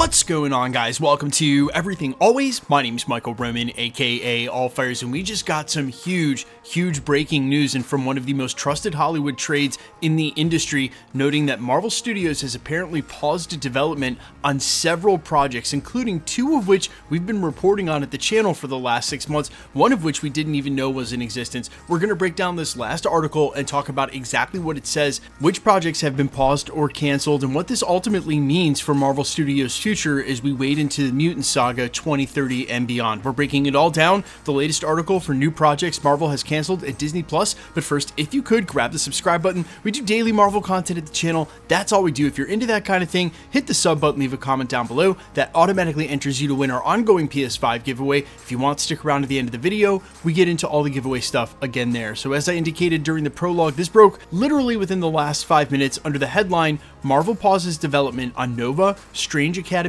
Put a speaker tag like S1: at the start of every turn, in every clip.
S1: What's going on, guys? Welcome to Everything Always. My name's Michael Roman, aka Allfires, and we just got some huge breaking news and from one of the most trusted Hollywood trades in the industry, noting that Marvel Studios has apparently paused development on several projects, including two of which we've been reporting on at the channel for the last 6 months, one of which we didn't even know was in existence. We're going to break down this last article and talk about exactly what it says, which projects have been paused or canceled, and what this ultimately means for Marvel Studios' future as we wade into the Mutant Saga 2030 and beyond. We're breaking it all down, the latest article for new projects Marvel has canceled at Disney+, but first, if you could, grab the subscribe button. We do daily Marvel content at the channel. That's all we do. If you're into that kind of thing, hit the sub button, leave a comment down below. That automatically enters you to win our ongoing PS5 giveaway. If you want to stick around to the end of the video, we get into all the giveaway stuff again there. So as I indicated during the prologue, this broke literally within the last 5 minutes under the headline, Marvel pauses development on Nova, Strange Academy,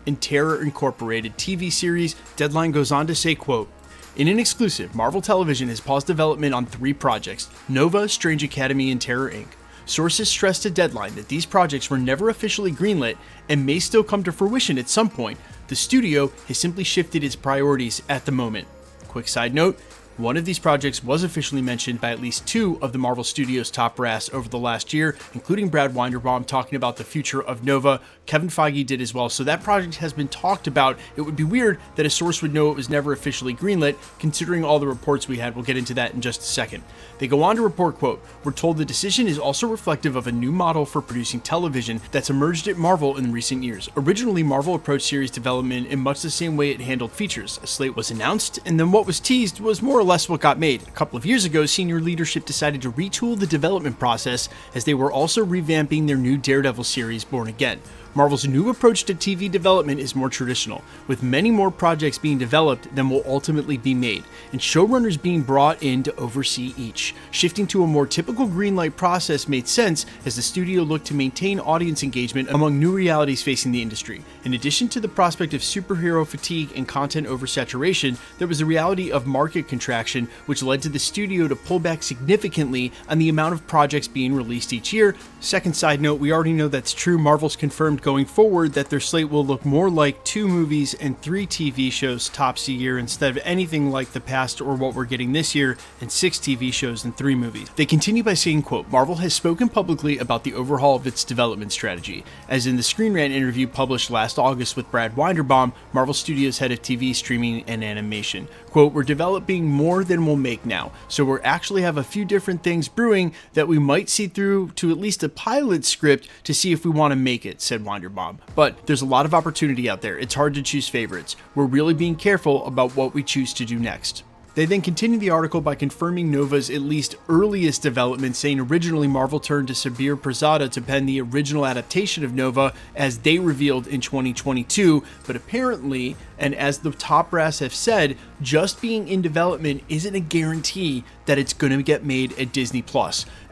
S1: and Terror Incorporated TV series. Deadline goes on to say, quote, "In an exclusive, Marvel Television has paused development on 3 projects, Nova, Strange Academy, and Terror Inc. Sources stressed to Deadline that these projects were never officially greenlit and may still come to fruition at some point. The studio has simply shifted its priorities at the moment." Quick side note, one of these projects was officially mentioned by at least 2 of the Marvel Studios top brass over the last year, including Brad Winderbaum talking about the future of Nova. Kevin Feige did as well, so that project has been talked about. It would be weird that a source would know it was never officially greenlit, considering all the reports we had. We'll get into that in just a second. They go on to report, quote, "We're told the decision is also reflective of a new model for producing television that's emerged at Marvel in recent years. Originally, Marvel approached series development in much the same way it handled features. A slate was announced, and then what was teased was more or less what got made. A couple of years ago, senior leadership decided to retool the development process as they were also revamping their new Daredevil series, Born Again. Marvel's new approach to TV development is more traditional, with many more projects being developed than will ultimately be made, and showrunners being brought in to oversee each. Shifting to a more typical greenlight process made sense as the studio looked to maintain audience engagement among new realities facing the industry. In addition to the prospect of superhero fatigue and content oversaturation, there was the reality of market contraction, which led to the studio to pull back significantly on the amount of projects being released each year." Second side note, we already know that's true. Marvel's confirmed going forward that their slate will look more like 2 movies and 3 TV shows tops a year instead of anything like the past or what we're getting this year and 6 TV shows and 3 movies. They continue by saying, quote, "Marvel has spoken publicly about the overhaul of its development strategy. As in the Screen Rant interview published last August with Brad Winderbaum, Marvel Studios head of TV, streaming, and animation. Quote, "We're developing more than we'll make now, so we're actually have a few different things brewing that we might see through to at least a pilot script to see if we want to make it," said Winderbaum. "But there's a lot of opportunity out there. It's hard to choose favorites. We're really being careful about what we choose to do next." They then continue the article by confirming Nova's at least earliest development, saying originally Marvel turned to Sabir Prasada to pen the original adaptation of Nova, as they revealed in 2022, but apparently, and as the top brass have said, just being in development isn't a guarantee that it's going to get made at Disney+.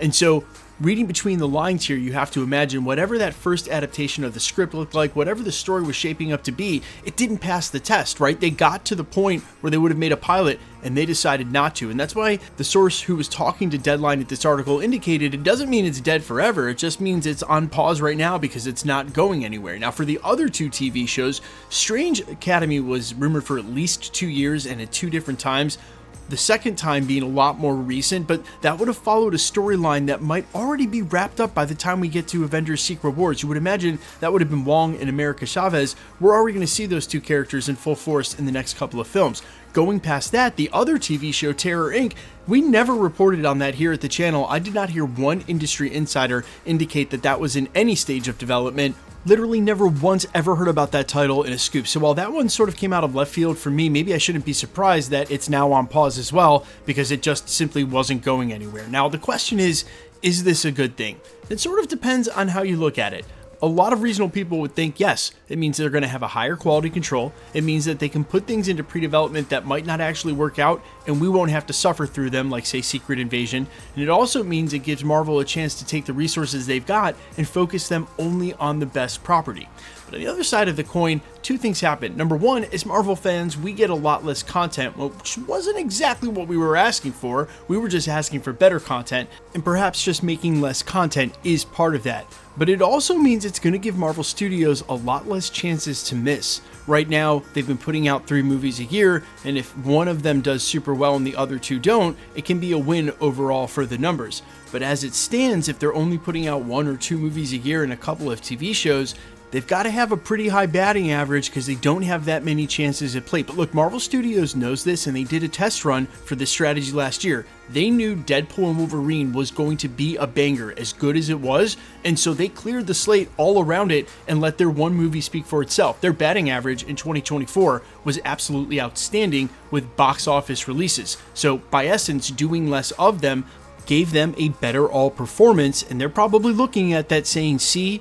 S1: And so, reading between the lines here, you have to imagine whatever that first adaptation of the script looked like, whatever the story was shaping up to be, it didn't pass the test, right? They got to the point where they would have made a pilot and they decided not to. And that's why the source who was talking to Deadline at this article indicated it doesn't mean it's dead forever. It just means it's on pause right now because it's not going anywhere. Now, for the other 2 TV shows, Strange Academy was rumored for at least 2 years and at 2 different times. The second time being a lot more recent, but that would have followed a storyline that might already be wrapped up by the time we get to Avengers Secret Wars. You would imagine that would have been Wong and America Chavez. We're already going to see those 2 characters in full force in the next couple of films. Going past that, the other TV show, Terror Inc., we never reported on that here at the channel. I did not hear one industry insider indicate that that was in any stage of development. Literally never once ever heard about that title in a scoop. So while that one sort of came out of left field for me, maybe I shouldn't be surprised that it's now on pause as well, because it just simply wasn't going anywhere. Now, the question is this a good thing? It sort of depends on how you look at it. A lot of reasonable people would think, yes, it means they're going to have a higher quality control. It means that they can put things into pre-development that might not actually work out, and we won't have to suffer through them, like, say, Secret Invasion. And it also means it gives Marvel a chance to take the resources they've got and focus them only on the best property. But on the other side of the coin, two things happen. Number one, as Marvel fans, we get a lot less content, which wasn't exactly what we were asking for. We were just asking for better content, and perhaps just making less content is part of that. But it also means it's going to give Marvel Studios a lot less chances to miss. Right now, they've been putting out 3 movies a year, and if one of them does super well and the other 2 don't, it can be a win overall for the numbers. But as it stands, if they're only putting out 1 or 2 movies a year and a couple of TV shows, they've got to have a pretty high batting average because they don't have that many chances at plate. But look, Marvel Studios knows this, and they did a test run for this strategy last year. They knew Deadpool and Wolverine was going to be a banger, as good as it was, and so they cleared the slate all around it and let their one movie speak for itself. Their batting average in 2024 was absolutely outstanding with box office releases. So by essence, doing less of them gave them a better all performance, and they're probably looking at that saying, see,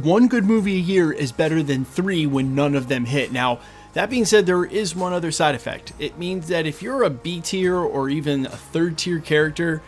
S1: 1 good movie a year is better than 3 when none of them hit. Now, that being said, there is one other side effect. It means that if you're a B tier or even a 3rd tier character,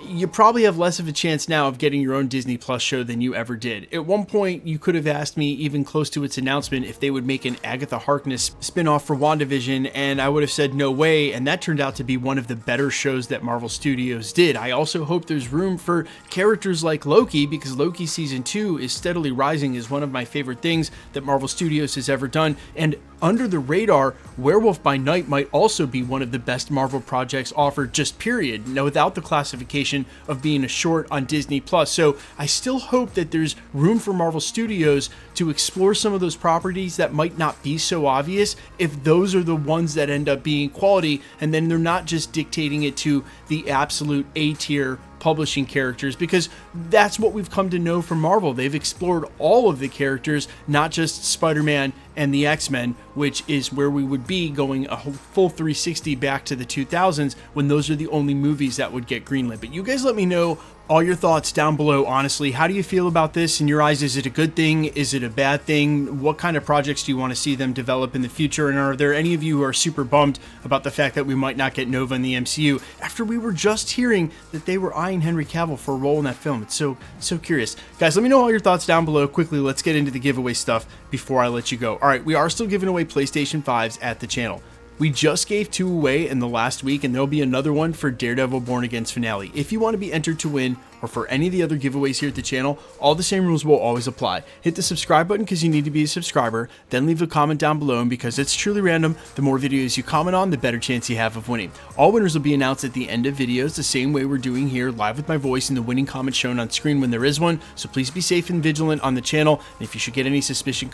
S1: you probably have less of a chance now of getting your own Disney Plus show than you ever did. At one point, you could have asked me, even close to its announcement, if they would make an Agatha Harkness spinoff for WandaVision, and I would have said no way, and that turned out to be one of the better shows that Marvel Studios did. I also hope there's room for characters like Loki, because Loki Season 2 is steadily rising as one of my favorite things that Marvel Studios has ever done, and under the radar, Werewolf by Night might also be one of the best Marvel projects offered, just period, now without the classification of being a short on Disney Plus. So I still hope that there's room for Marvel Studios to explore some of those properties that might not be so obvious, if those are the ones that end up being quality, and then they're not just dictating it to the absolute A tier publishing characters, because that's what we've come to know from Marvel. They've explored all of the characters, not just Spider-Man and the X-Men, which is where we would be going a full 360 back to the 2000s when those are the only movies that would get greenlit. But you guys let me know all your thoughts down below. Honestly, how do you feel about this? In your eyes, is it a good thing? Is it a bad thing? What kind of projects do you want to see them develop in the future? And are there any of you who are super bummed about the fact that we might not get Nova in the MCU after we were just hearing that they were eyeing Henry Cavill for a role in that film? It's so curious. Guys, let me know all your thoughts down below. Quickly, let's get into the giveaway stuff before I let you go. All right, we are still giving away PlayStation 5s at the channel. We just gave 2 away in the last week, and there'll be another one for Daredevil Born Again's finale. If you want to be entered to win, or for any of the other giveaways here at the channel, all the same rules will always apply. Hit the subscribe button because you need to be a subscriber, then leave a comment down below, and because it's truly random, the more videos you comment on, the better chance you have of winning. All winners will be announced at the end of videos, the same way we're doing here, live with my voice and the winning comment shown on screen when there is one, so please be safe and vigilant on the channel, and if you should get any suspicious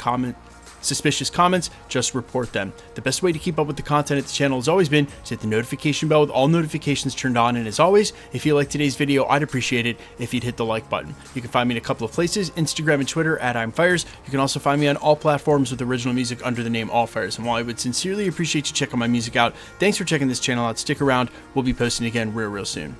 S1: comments, just report them. The best way to keep up with the content at the channel has always been to hit the notification bell with all notifications turned on, and as always, if you like today's video, I'd appreciate it if you'd hit the like button. You can find me in a couple of places, Instagram and Twitter at I'mFires. You can also find me on all platforms with original music under the name AllFires, and while I would sincerely appreciate you checking my music out, thanks for checking this channel out. Stick around, we'll be posting again real soon.